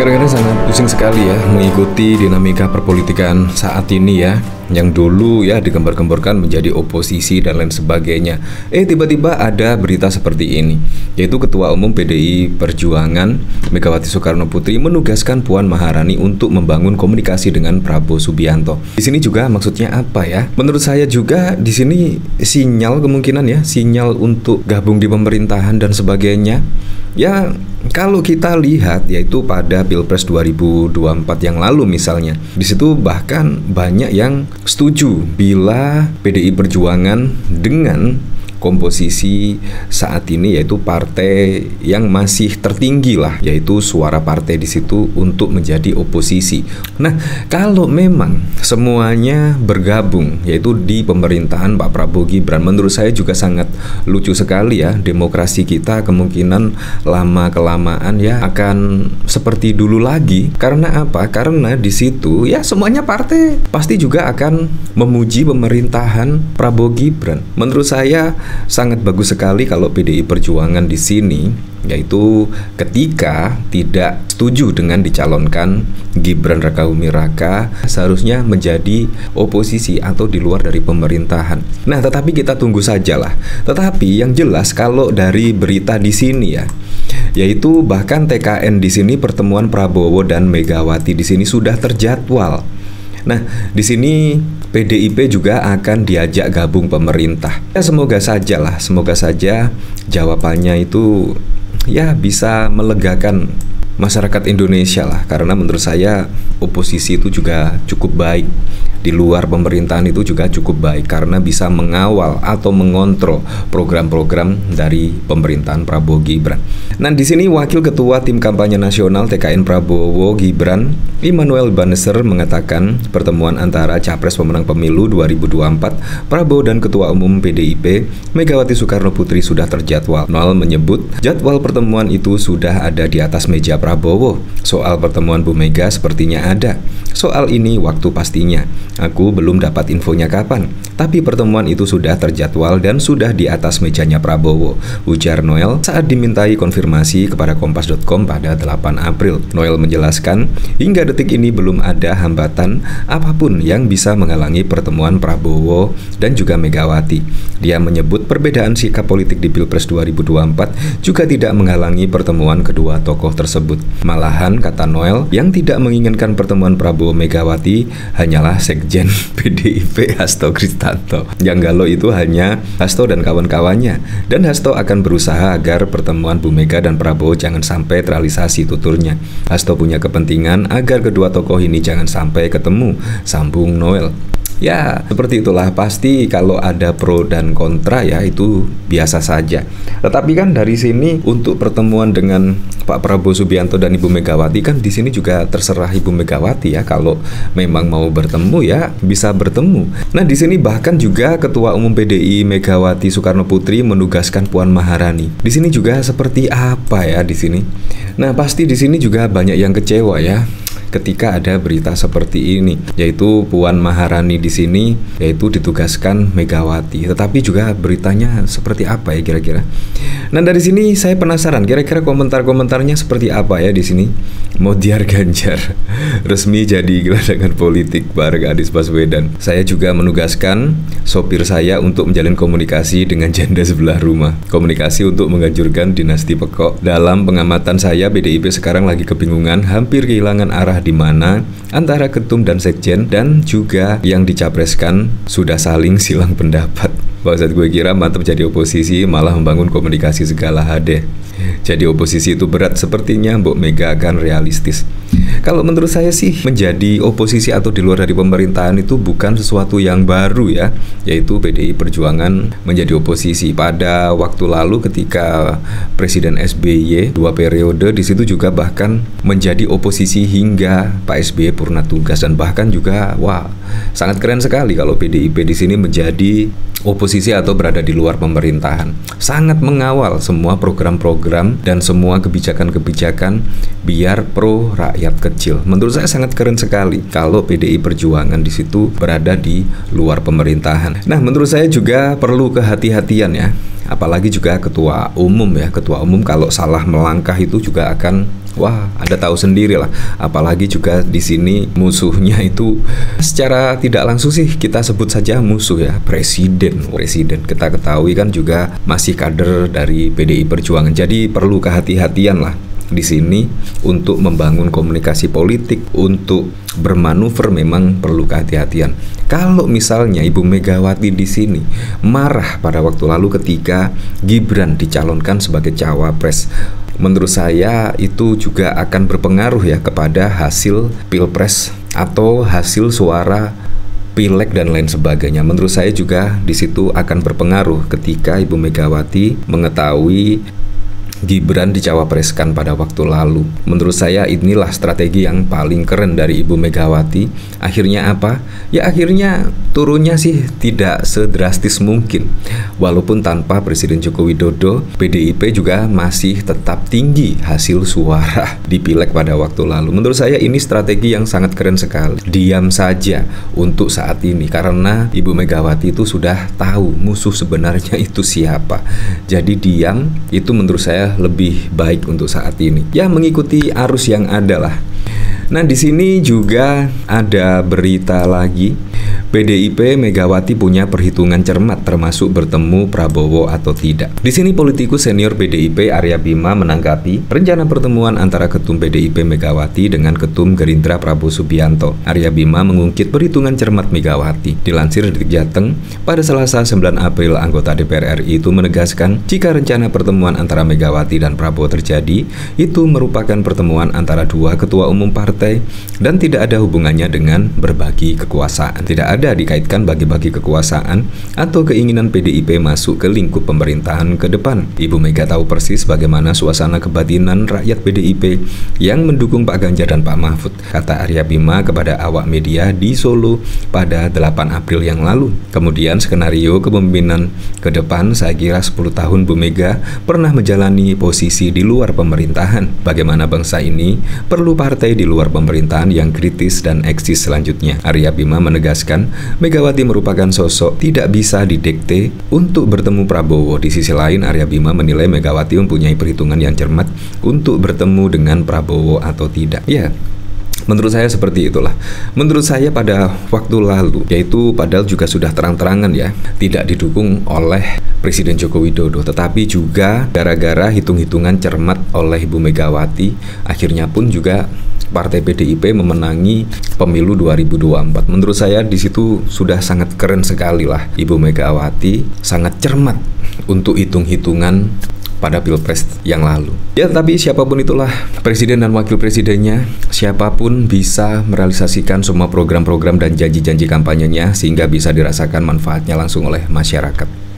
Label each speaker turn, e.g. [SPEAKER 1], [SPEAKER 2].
[SPEAKER 1] Kadang-kadang sangat pusing sekali ya mengikuti dinamika perpolitikan saat ini ya. Yang dulu ya digembar-gemborkan menjadi oposisi dan lain sebagainya. Tiba-tiba ada berita seperti ini, yaitu Ketua Umum PDI Perjuangan Megawati Soekarno Putri menugaskan Puan Maharani untuk membangun komunikasi dengan Prabowo Subianto. Di sini juga maksudnya apa ya? Menurut saya juga di sini sinyal kemungkinan ya, sinyal untuk gabung di pemerintahan dan sebagainya. Ya, kalau kita lihat yaitu pada Pilpres 2024 yang lalu misalnya, di situ bahkan banyak yang setuju bila PDI Perjuangan dengan komposisi saat ini yaitu partai yang masih tertinggi lah, yaitu suara partai di situ untuk menjadi oposisi. Nah, kalau memang semuanya bergabung yaitu di pemerintahan Pak Prabowo Gibran, menurut saya juga sangat lucu sekali ya. Demokrasi kita kemungkinan lama-kelamaan ya akan seperti dulu lagi. Karena apa? Karena di situ ya semuanya partai pasti juga akan memuji pemerintahan Prabowo Gibran. Menurut saya sangat bagus sekali kalau PDI Perjuangan di sini, yaitu ketika tidak setuju dengan dicalonkan Gibran Rakabuming Raka, seharusnya menjadi oposisi atau di luar dari pemerintahan. Nah, tetapi kita tunggu sajalah. Tetapi yang jelas kalau dari berita di sini ya, yaitu bahkan TKN di sini pertemuan Prabowo dan Megawati di sini sudah terjadwal. Nah, di sini PDIP juga akan diajak gabung pemerintah. Ya, semoga saja jawabannya itu ya bisa melegakan masyarakat Indonesia lah, karena menurut saya oposisi itu juga cukup baik. Di luar pemerintahan itu juga cukup baik karena bisa mengawal atau mengontrol program-program dari pemerintahan Prabowo Gibran. Nah, di sini Wakil Ketua Tim Kampanye Nasional TKN Prabowo Gibran, Immanuel Banneser, mengatakan pertemuan antara Capres pemenang pemilu 2024 Prabowo dan Ketua Umum PDIP Megawati Soekarno Putri sudah terjadwal. Noel menyebut jadwal pertemuan itu sudah ada di atas meja Prabowo. Soal pertemuan Bu Mega sepertinya ada. Soal ini waktu pastinya aku belum dapat infonya kapan, tapi pertemuan itu sudah terjadwal dan sudah di atas mejanya Prabowo, ujar Noel saat dimintai konfirmasi kepada Kompas.com pada 8 April. Noel menjelaskan, hingga detik ini belum ada hambatan apapun yang bisa menghalangi pertemuan Prabowo dan juga Megawati. Dia menyebut perbedaan sikap politik di Pilpres 2024 juga tidak menghalangi pertemuan kedua tokoh tersebut. Malahan, kata Noel, yang tidak menginginkan pertemuan Prabowo Megawati hanyalah Sekjen PDIP Hasto Kristanto. Yang galau itu hanya Hasto dan kawan-kawannya, dan Hasto akan berusaha agar pertemuan Bu Mega dan Prabowo jangan sampai terrealisasi, tuturnya. Hasto punya kepentingan agar kedua tokoh ini jangan sampai ketemu, sambung Noel. Ya, seperti itulah, pasti kalau ada pro dan kontra ya itu biasa saja. Tetapi kan dari sini untuk pertemuan dengan Pak Prabowo Subianto dan Ibu Megawati kan di sini juga terserah Ibu Megawati ya, kalau memang mau bertemu ya bisa bertemu. Nah, di sini bahkan juga Ketua Umum PDI Megawati Soekarno Putri menugaskan Puan Maharani. Di sini juga seperti apa ya di sini? Nah, pasti di sini juga banyak yang kecewa ya ketika ada berita seperti ini, yaitu Puan Maharani di sini yaitu ditugaskan Megawati. Tetapi juga beritanya seperti apa ya kira-kira? Nah, dari sini saya penasaran kira-kira komentar-komentarnya seperti apa ya di sini. Mohdiar Ganjar resmi jadi gelandangan politik bareng Anies Baswedan. Saya juga menugaskan sopir saya untuk menjalin komunikasi dengan janda sebelah rumah. Komunikasi untuk menghancurkan dinasti Pekok. Dalam pengamatan saya, PDIP sekarang lagi kebingungan, hampir kehilangan arah di mana antara ketum dan sekjen dan juga yang dicapreskan sudah saling silang pendapat. Bangsat, gue kira mantap jadi oposisi malah membangun komunikasi segala hade. Jadi oposisi itu berat, sepertinya Mbok Mega akan realistis. Kalau menurut saya sih menjadi oposisi atau di luar dari pemerintahan itu bukan sesuatu yang baru ya, yaitu PDI Perjuangan menjadi oposisi pada waktu lalu ketika Presiden SBY 2 periode, di situ juga bahkan menjadi oposisi hingga Pak SBY purna tugas, dan bahkan juga wah sangat keren sekali kalau PDIP di sini menjadi oposisi atau berada di luar pemerintahan. Sangat mengawal semua program-program dan semua kebijakan-kebijakan biar pro rakyat kecil. Menurut saya sangat keren sekali kalau PDI Perjuangan di situ berada di luar pemerintahan. Nah, menurut saya juga perlu kehati-hatian ya. Apalagi juga ketua umum ya. Ketua umum kalau salah melangkah itu juga akan Wah, Anda tahu sendiri lah. Apalagi juga di sini musuhnya itu secara tidak langsung sih kita sebut saja musuh ya, presiden. Presiden kita ketahui kan juga masih kader dari PDI Perjuangan. Jadi perlu kehati-hatian lah di sini untuk membangun komunikasi politik, untuk bermanuver memang perlu kehati-hatian. Kalau misalnya Ibu Megawati di sini marah pada waktu lalu ketika Gibran dicalonkan sebagai cawapres, menurut saya itu juga akan berpengaruh ya kepada hasil Pilpres atau hasil suara Pileg dan lain sebagainya. Menurut saya juga di situ akan berpengaruh ketika Ibu Megawati mengetahui Gibran dicawapreskan pada waktu lalu. Menurut saya inilah strategi yang paling keren dari Ibu Megawati. Akhirnya apa? Ya akhirnya turunnya sih tidak sedrastis mungkin. Walaupun tanpa Presiden Joko Widodo, PDIP juga masih tetap tinggi hasil suara di Pileg pada waktu lalu. Menurut saya ini strategi yang sangat keren sekali. Diam saja untuk saat ini karena Ibu Megawati itu sudah tahu musuh sebenarnya itu siapa. Jadi diam itu menurut saya lebih baik untuk saat ini. Ya mengikuti arus yang ada lah. Nah di sini juga ada berita lagi. PDIP Megawati punya perhitungan cermat termasuk bertemu Prabowo atau tidak. Di sini politikus senior PDIP Arya Bima menanggapi rencana pertemuan antara Ketum PDIP Megawati dengan Ketum Gerindra Prabowo Subianto. Arya Bima mengungkit perhitungan cermat Megawati. Dilansir Detik Jateng, pada Selasa 9 April anggota DPR RI itu menegaskan jika rencana pertemuan antara Megawati dan Prabowo terjadi, itu merupakan pertemuan antara dua ketua umum partai dan tidak ada hubungannya dengan berbagi kekuasaan. Tidak ada dikaitkan bagi-bagi kekuasaan atau keinginan PDIP masuk ke lingkup pemerintahan ke depan. Ibu Mega tahu persis bagaimana suasana kebatinan rakyat PDIP yang mendukung Pak Ganjar dan Pak Mahfud, kata Arya Bima kepada awak media di Solo pada 8 April yang lalu. Kemudian skenario kepemimpinan ke depan, saya kira 10 tahun Bu Mega pernah menjalani posisi di luar pemerintahan. Bagaimana bangsa ini perlu partai di luar pemerintahan yang kritis dan eksis selanjutnya. Arya Bima menegaskan Megawati merupakan sosok tidak bisa didikte untuk bertemu Prabowo. Di sisi lain, Arya Bima menilai Megawati mempunyai perhitungan yang cermat untuk bertemu dengan Prabowo atau tidak. Ya, menurut saya seperti itulah. Menurut saya pada waktu lalu, yaitu padahal juga sudah terang-terangan ya, tidak didukung oleh Presiden Joko Widodo, tetapi juga gara-gara hitung-hitungan cermat oleh Ibu Megawati, akhirnya pun juga Partai PDIP memenangi pemilu 2024. Menurut saya di situ sudah sangat keren sekali lah Ibu Megawati, sangat cermat untuk hitung-hitungan pada Pilpres yang lalu. Ya, tapi siapapun itulah presiden dan wakil presidennya, siapapun bisa merealisasikan semua program-program dan janji-janji kampanyenya sehingga bisa dirasakan manfaatnya langsung oleh masyarakat.